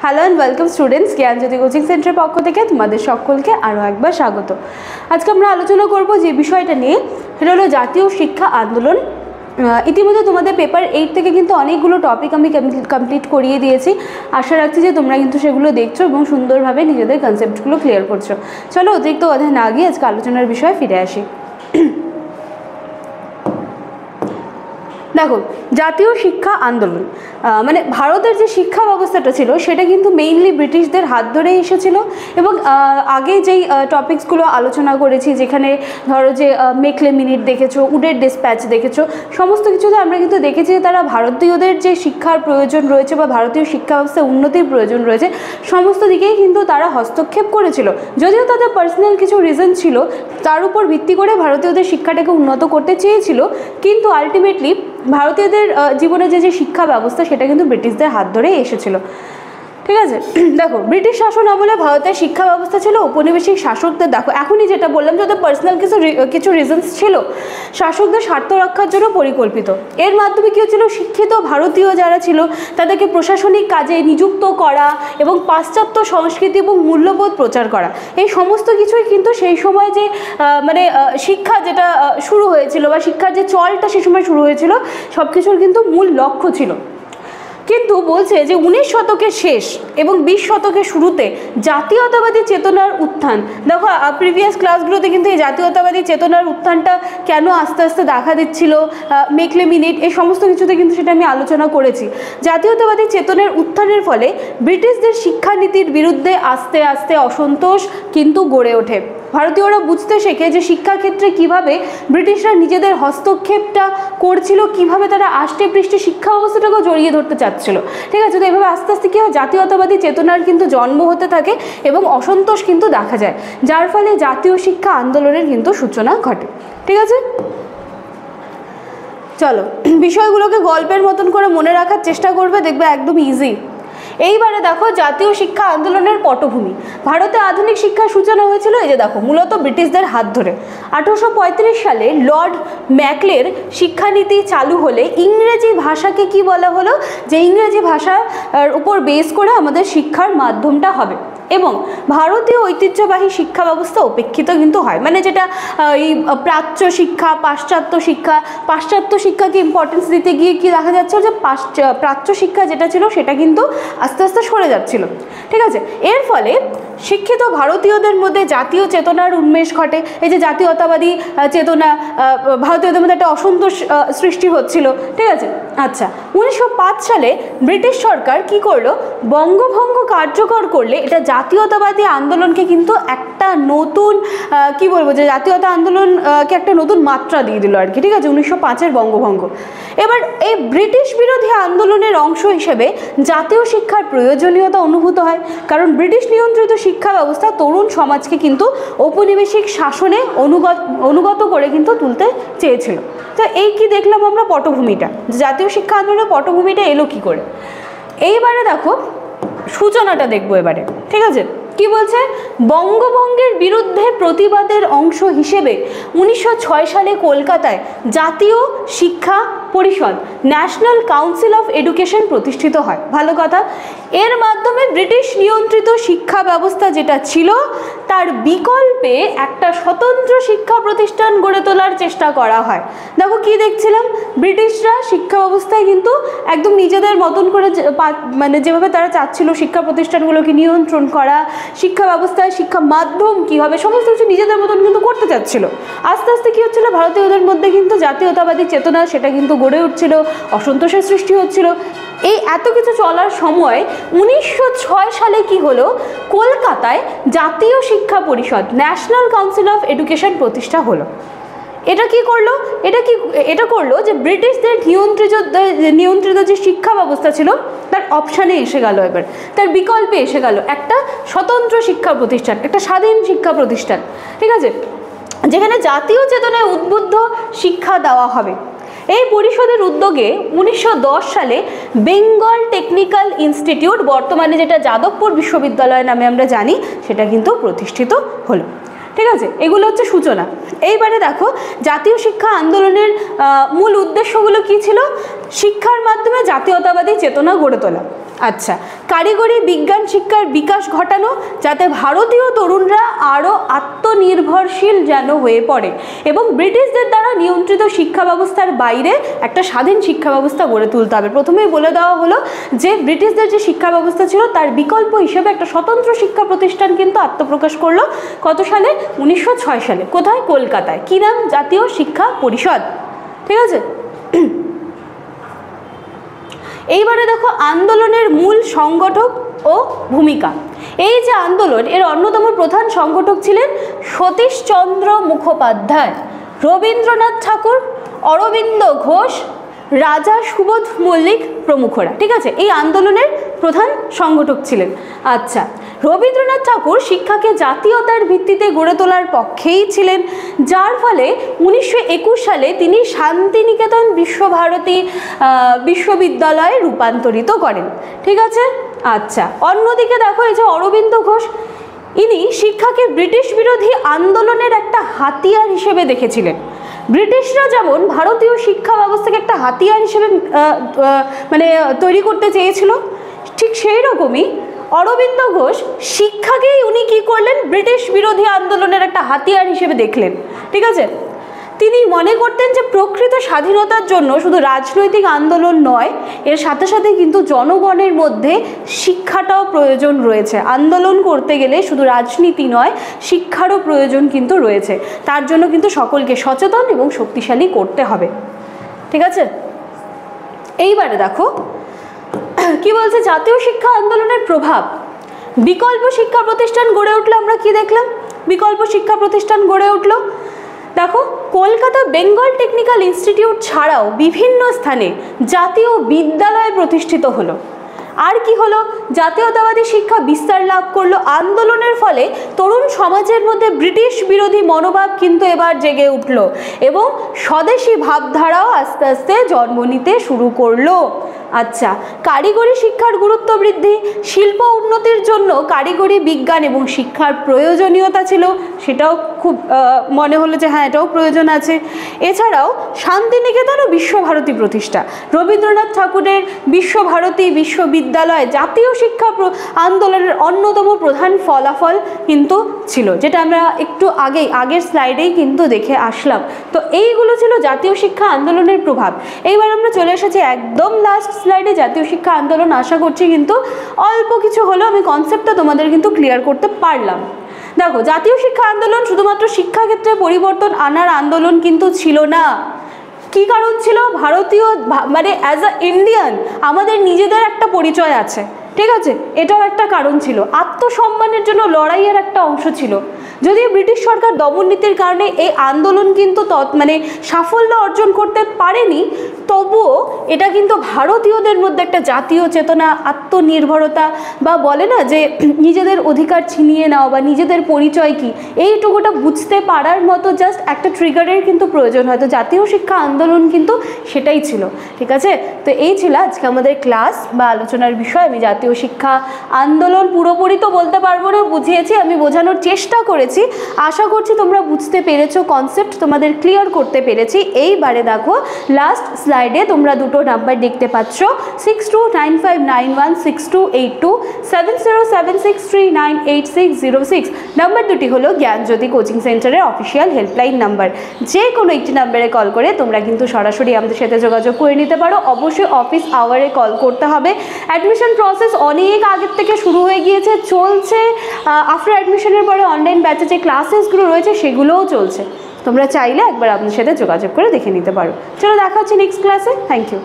Hello and welcome students, Gyanjyoti coaching সেন্টারের পক্ষ থেকে তোমাদের সকলকে আরও একবার স্বাগত। আজকে আমরা আলোচনা করব যে বিষয়টা নিয়ে, সেটা হলো জাতীয় শিক্ষা আন্দোলন। ইতিমধ্যে তোমাদের পেপার 8 থেকে কিন্তু অনেকগুলো টপিক আমি কমপ্লিট করিয়ে দিয়েছি। আশা রাখছি যে তোমরা কিন্তু সেগুলো দেখছো এবং সুন্দরভাবে নিজেদের কনসেপ্টগুলো ক্লিয়ার করছো। চলো অতিরিক্ত কথা না গিয়ে আজকে আলোচনার বিষয়ে ফিরে আসি। দেখো, জাতীয় শিক্ষা আন্দোলন মানে ভারতের যে শিক্ষা ব্যবস্থাটা ছিল সেটা কিন্তু মেইনলি ব্রিটিশদের হাত ধরেই এসেছিল। এবং আগে যেই টপিকসগুলো আলোচনা করেছি, যেখানে ধরো যে মেকলে মিনিট দেখেছো, উডের ডিসপ্যাচ দেখেছো, সমস্ত কিছুতে আমরা কিন্তু দেখেছি যে তারা ভারতীয়দের যে শিক্ষার প্রয়োজন রয়েছে বা ভারতীয় শিক্ষা ব্যবস্থায় উন্নতির প্রয়োজন রয়েছে, সমস্ত দিকেই কিন্তু তারা হস্তক্ষেপ করেছিল। যদিও তাদের পার্সোনাল কিছু রিজন ছিল, তার উপর ভিত্তি করে ভারতীয়দের শিক্ষাটাকে উন্নত করতে চেয়েছিল, কিন্তু আলটিমেটলি ভারতীয়দের জীবনে যে শিক্ষা ব্যবস্থা সেটা কিন্তু ব্রিটিশদের হাত ধরেই এসেছিল। ঠিক আছে, দেখো ব্রিটিশ শাসন আমলে ভারতের শিক্ষা ব্যবস্থা ছিল ঔপনিবেশিক শাসকদের, দেখো এখনই যেটা বললাম যে ওদের পার্সোনাল কিছু রিজনস ছিল, শাসকদের স্বার্থ রক্ষার জন্য পরিকল্পিত। এর মাধ্যমে কী হচ্ছিল, শিক্ষিত ভারতীয় যারা ছিল তাদেরকে প্রশাসনিক কাজে নিযুক্ত করা এবং পাশ্চাত্য সংস্কৃতি এবং মূল্যবোধ প্রচার করা, এই সমস্ত কিছুই কিন্তু সেই সময় যে শিক্ষা যেটা শুরু হয়েছিল বা শিক্ষার যে চলটা সে সময় শুরু হয়েছিল, সব কিছুর কিন্তু মূল লক্ষ্য ছিল। কিন্তু বলছে যে 19 শতকের শেষ এবং 20 শতকের শুরুতে জাতীয়তাবাদী চেতনার উত্থান, দেখো প্রিভিয়াস ক্লাসগুলোতে কিন্তু এই জাতীয়তাবাদী চেতনার উত্থানটা কেন আস্তে আস্তে দেখা দিচ্ছিল, মেকলে মিনিট, এই সমস্ত কিছুতে কিন্তু সেটা আমি আলোচনা করেছি। জাতীয়তাবাদী চেতনার উত্থানের ফলে ব্রিটিশদের শিক্ষানীতির বিরুদ্ধে আস্তে আস্তে অসন্তোষ কিন্তু গড়ে ওঠে। ভারতীয়রা বুঝতে শেখে যে শিক্ষাক্ষেত্রে কিভাবে ব্রিটিশরা নিজেদের হস্তক্ষেপটা করছিল, কিভাবে তারা আষ্টে পৃষ্ঠে শিক্ষা ব্যবস্থাটাকেও জড়িয়ে ধরতে চাচ্ছিল। ঠিক আছে, তো এভাবে আস্তে আস্তে কী হয়, জাতীয়তাবাদী চেতনার কিন্তু জন্ম হতে থাকে এবং অসন্তোষ কিন্তু দেখা যায়, যার ফলে জাতীয় শিক্ষা আন্দোলনের কিন্তু সূচনা ঘটে। ঠিক আছে, চলো বিষয়গুলোকে গল্পের মতন করে মনে রাখার চেষ্টা করবে, দেখবে একদম ইজি। এইবারে দেখো জাতীয় শিক্ষা আন্দোলনের পটভূমি। ভারতে আধুনিক শিক্ষার সূচনা হয়েছিল এই যে দেখো মূলত ব্রিটিশদের হাত ধরে। 1835 সালে লর্ড ম্যাকলের শিক্ষানীতি চালু হলে ইংরেজি ভাষাকে কি বলা হলো, যে ইংরেজি ভাষার উপর বেস করে আমাদের শিক্ষার মাধ্যমটা হবে এবং ভারতীয় ঐতিহ্যবাহী শিক্ষা ব্যবস্থা উপেক্ষিত কিন্তু হয়। মানে যেটা এই প্রাচ্য শিক্ষা, পাশ্চাত্য শিক্ষাকে ইম্পর্টেন্স দিতে গিয়ে কি দেখা যাচ্ছে যে প্রাচ্য শিক্ষা যেটা ছিল সেটা কিন্তু আস্তে আস্তে সরে যাচ্ছিল। ঠিক আছে, এর ফলে শিক্ষিত ভারতীয়দের মধ্যে জাতীয় চেতনার উন্মেষ ঘটে। এই যে জাতীয়তাবাদী চেতনা, ভারতীয়দের মধ্যে একটা অসন্তোষ সৃষ্টি হচ্ছিল। ঠিক আছে, আচ্ছা 1905 সালে ব্রিটিশ সরকার কি করলো, বঙ্গভঙ্গ কার্যকর করলে এটা জাতীয়তাবাদী আন্দোলনকে কিন্তু একটা নতুন কি বলবো, যে জাতীয়তা আন্দোলনকে একটা নতুন মাত্রা দিয়ে দিল আর কি। ঠিক আছে, 1905-এর বঙ্গভঙ্গ। এবার এই ব্রিটিশ বিরোধী আন্দোলনের অংশ হিসেবে জাতীয় শিক্ষার প্রয়োজনীয়তা অনুভূত হয়, কারণ ব্রিটিশ নিয়ন্ত্রিত শিক্ষা ব্যবস্থা তরুণ সমাজকে কিন্তু ঔপনিবেশিক শাসনে অনুগত করে কিন্তু তুলতে চেয়েছিল। তো এই কি দেখলাম আমরা পটভূমিটা, জাতীয় শিক্ষা আন্দোলনের পটভূমিটা এলো কি করে। এইবারে দেখো সূচনাটা দেখবো এবারে। ঠিক আছে, কি বলছে, বঙ্গভঙ্গের বিরুদ্ধে প্রতিবাদের অংশ হিসেবে 1906 সালে কলকাতায় জাতীয় শিক্ষা পরিষদ, ন্যাশনাল কাউন্সিল অফ এডুকেশন প্রতিষ্ঠিত হয়। ভালো কথা, এর মাধ্যমে ব্রিটিশ নিয়ন্ত্রিত শিক্ষা ব্যবস্থা যেটা ছিল তার বিকল্পে একটা স্বতন্ত্র শিক্ষা প্রতিষ্ঠান গড়ে তোলার চেষ্টা করা হয়। দেখো কি দেখছিলাম, ব্রিটিশরা শিক্ষা ব্যবস্থায় কিন্তু একদম নিজেদের মতন করে মানে যেভাবে তারা চাচ্ছিল শিক্ষা প্রতিষ্ঠানগুলোকে নিয়ন্ত্রণ করা, শিক্ষা ব্যবস্থায় শিক্ষা মাধ্যম কী হবে, সমস্ত কিছু নিজেদের মতন কিন্তু করতে চাচ্ছিল। আস্তে আস্তে কী হচ্ছিল, ভারতীয়দের মধ্যে কিন্তু জাতীয়তাবাদী চেতনা সেটা কিন্তু গড়ে উঠছিল, অসন্তোষের সৃষ্টি হচ্ছিল। এই এত কিছু চলার সময় 1906 সালে কি হলো, কলকাতায় জাতীয় শিক্ষা পরিষদ, ন্যাশনাল কাউন্সিল অফ এডুকেশন প্রতিষ্ঠা হলো। এটা কি করলো, এটা করলো যে ব্রিটিশদের নিয়ন্ত্রিত যে শিক্ষা ব্যবস্থা ছিল তার অপশানে এসে গেল, এবার তার বিকল্পে এসে গেল একটা স্বতন্ত্র শিক্ষা প্রতিষ্ঠান, একটা স্বাধীন শিক্ষা প্রতিষ্ঠান। ঠিক আছে, যেখানে জাতীয় চেতনায় উদ্বুদ্ধ শিক্ষা দেওয়া হবে। এই পরিষদের উদ্যোগে 1910 সালে বেঙ্গল টেকনিক্যাল ইনস্টিটিউট, বর্তমানে যেটা যাদবপুর বিশ্ববিদ্যালয় নামে আমরা জানি, সেটা কিন্তু প্রতিষ্ঠিত হলো। ঠিক আছে, এগুলো হচ্ছে সূচনা। এইবারে দেখো জাতীয় শিক্ষা আন্দোলনের মূল উদ্দেশ্যগুলো কি ছিল, শিক্ষার মাধ্যমে জাতীয়তাবাদী চেতনা গড়ে তোলা। আচ্ছা, কারিগরি বিজ্ঞান শিক্ষার বিকাশ ঘটানো যাতে ভারতীয় তরুণরা আরও আত্মনির্ভরশীল যেন হয়ে পড়ে এবং ব্রিটিশদের দ্বারা নিয়ন্ত্রিত শিক্ষা ব্যবস্থার বাইরে একটা স্বাধীন শিক্ষা ব্যবস্থা গড়ে তুলতে হবে। প্রথমেই বলে দেওয়া হলো যে ব্রিটিশদের যে শিক্ষা ব্যবস্থা ছিল তার বিকল্প হিসেবে একটা স্বতন্ত্র শিক্ষা প্রতিষ্ঠান কিন্তু আত্মপ্রকাশ করলো কত সালে? 1906 সালে। কোথায়? কলকাতায়। কি নাম? জাতীয় শিক্ষা পরিষদ। ঠিক আছে। এইবারে দেখো আন্দোলনের মূল সংগঠক ও ভূমিকা। এই যে আন্দোলন, এর অন্যতম প্রধান সংগঠক ছিলেন সতীশচন্দ্র মুখোপাধ্যায়, রবীন্দ্রনাথ ঠাকুর, অরবিন্দ ঘোষ, রাজা সুবোধ মল্লিক প্রমুখরা। ঠিক আছে, এই আন্দোলনের প্রধান সংগঠক ছিলেন। আচ্ছা, রবীন্দ্রনাথ ঠাকুর শিক্ষাকে জাতীয়তার ভিত্তিতে গড়ে তোলার পক্ষেই ছিলেন, যার ফলে 1921 সালে তিনি শান্তিনিকেতন বিশ্বভারতী বিশ্ববিদ্যালয়ে রূপান্তরিত করেন। ঠিক আছে। আচ্ছা, অন্যদিকে দেখো এই যে অরবিন্দ ঘোষ, ইনি শিক্ষাকে ব্রিটিশ বিরোধী আন্দোলনের একটা হাতিয়ার হিসেবে দেখেছিলেন। ব্রিটিশরা যেমন ভারতীয় শিক্ষা ব্যবস্থাকে একটা হাতিয়ার হিসেবে মানে তৈরি করতে চেয়েছিল, ঠিক সেই রকমই অরবিন্দ ঘোষ শিক্ষাকেই উনি কী করলেন? ব্রিটিশ বিরোধী আন্দোলনের একটা হাতিয়ার হিসেবে দেখলেন। ঠিক আছে। তিনি মনে করতেন যে প্রকৃত স্বাধীনতার জন্য শুধু রাজনৈতিক আন্দোলন নয়, এর সাথে সাথে কিন্তু জনগণের মধ্যে শিক্ষাটাও প্রয়োজন রয়েছে। আন্দোলন করতে গেলে শুধু রাজনীতি নয়, শিক্ষারও প্রয়োজন কিন্তু রয়েছে। তার জন্য কিন্তু সকলকে সচেতন এবং শক্তিশালী করতে হবে। ঠিক আছে। এইবারে দেখো কি বলছে, জাতীয় শিক্ষা আন্দোলনের প্রভাব। বিকল্প শিক্ষা প্রতিষ্ঠান গড়ে উঠলো। আমরা কি দেখলাম? বিকল্প শিক্ষা প্রতিষ্ঠান গড়ে উঠলো। দেখো, কলকাতা বেঙ্গল টেকনিক্যাল ইনস্টিটিউট ছাড়াও বিভিন্ন স্থানে জাতীয় বিদ্যালয় প্রতিষ্ঠিত হলো। আর কি হলো? জাতীয়তাবাদী শিক্ষা বিস্তার লাভ করলো। আন্দোলনের ফলে তরুণ সমাজের মধ্যে ব্রিটিশ বিরোধী মনোভাব কিন্তু এবার জেগে উঠল এবং স্বদেশী ভাবধারাও আস্তে আস্তে জন্ম নিতে শুরু করলো। আচ্ছা, কারিগরি শিক্ষার গুরুত্ব বৃদ্ধি। শিল্প উন্নতির জন্য কারিগরি বিজ্ঞান এবং শিক্ষার প্রয়োজনীয়তা ছিল, সেটাও খুব মনে হলো যে হ্যাঁ এটাও প্রয়োজন আছে। এছাড়াও শান্তিনিকেতন ও বিশ্বভারতী প্রতিষ্ঠা। রবীন্দ্রনাথ ঠাকুরের বিশ্বভারতী বিশ্ববিদ্যালয় জাতীয় শিক্ষা আন্দোলনের অন্যতম প্রধান ফলাফল কিন্তু ছিল, যেটা আমরা একটু আগের স্লাইডেই কিন্তু দেখে আসলাম। তো এইগুলো ছিল জাতীয় শিক্ষা আন্দোলনের প্রভাব। এইবার আমরা চলে এসেছি একদম লাস্ট স্লাইডে। জাতীয় শিক্ষা আন্দোলন আশা করছি কিন্তু অল্প কিছু হলেও আমি কনসেপ্টটা তোমাদের কিন্তু ক্লিয়ার করতে পারলাম। দেখো, জাতীয় শিক্ষা আন্দোলন শুধুমাত্র শিক্ষাক্ষেত্রে পরিবর্তন আনার আন্দোলন কিন্তু ছিল না। কি কারণ ছিল? ভারতীয় মানে অ্যাজ আ ইন্ডিয়ান আমাদের নিজেদের একটা পরিচয় আছে। ঠিক আছে, এটাও একটা কারণ ছিল। আত্মসম্মানের জন্য লড়াইয়ের একটা অংশ ছিল। যদিও ব্রিটিশ সরকার দমন নীতির কারণে এই আন্দোলন কিন্তু মানে সাফল্য অর্জন করতে পারেনি, তবুও এটা কিন্তু ভারতীয়দের মধ্যে একটা জাতীয় চেতনা, আত্মনির্ভরতা বা বলে না যে নিজেদের অধিকার ছিনিয়ে নেওয়া বা নিজেদের পরিচয় কি, এইটুকুটা বুঝতে পারার মতো জাস্ট একটা ট্রিগারের কিন্তু প্রয়োজন হয়। তো জাতীয় শিক্ষা আন্দোলন কিন্তু সেটাই ছিল। ঠিক আছে, তো এই ছিল আজকে আমাদের ক্লাস বা আলোচনার বিষয়। আমি জাতীয় শিক্ষা আন্দোলন পুরোপুরি তো বলতে পারবো না, বুঝিয়েছি, আমি বোঝানোর চেষ্টা করেছি। আশা করছি তোমরা বুঝতে পেরেছো, কনসেপ্ট তোমাদের ক্লিয়ার করতে পেরেছি। এইবারে দেখো লাস্ট স্লাইডে তোমরা দুটো নাম্বার দেখতে পাচ্ছ, 6295916282, 7076398606। নাম্বার দুটি হলো জ্ঞানজ্যোতি কোচিং সেন্টারের অফিসিয়াল হেল্পলাইন নাম্বার। যে কোনো একটি নাম্বারে কল করে তোমরা কিন্তু সরাসরি আমাদের সাথে যোগাযোগ করে নিতে পারো। অবশ্যই অফিস আওয়ারে কল করতে হবে। অ্যাডমিশন প্রসেস অনেক আগের থেকে শুরু হয়ে গিয়েছে, চলছে। আফটার অ্যাডমিশনের পরে অনলাইন ব্যাচে যে ক্লাসেসগুলো রয়েছে সেগুলোও চলছে। তোমরা চাইলে একবার আপনার সাথে যোগাযোগ করে দেখে নিতে পারো। চলো দেখা হচ্ছে নেক্সট ক্লাসে। Thank you.